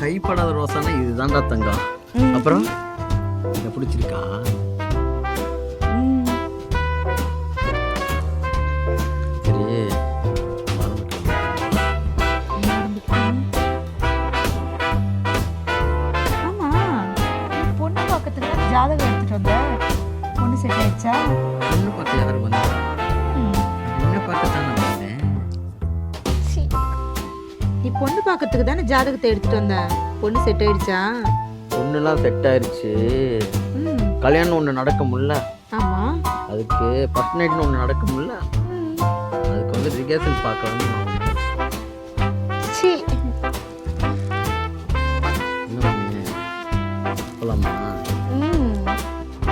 கைப்படாத ரோசானா இதுதான்டா தங்கம். அப்புறம் என்ன பிடிச்சிருக்கா? சரி ஆமா, பொண்ணு பக்கத்துல ஜாதகம் எடுத்துட்டு வந்த, பொண்ணு செட் ஆயிடுச்சா? பொண்ணு பார்க்க யாரு வந்தா? என்ன பார்க்கத்தான் நான் வந்தேன். சீ. நீ பொண்ணு பார்க்கறதுக்கு தானே ஜாதகத்தை எடுத்துட்டு வந்த, பொண்ணு செட் ஆயிடுச்சா? பொண்ணுலாம் செட் ஆயிடுச்சு. கல்யாணம் ஒன்று நடக்க முடியல, ஆமா. அதுக்கு ஃபர்ஸ்ட் நைட்னு ஒன்று நடக்க முடியல, அதுக்கு வந்து ரிகர்சல் பார்க்க வந்து சீ.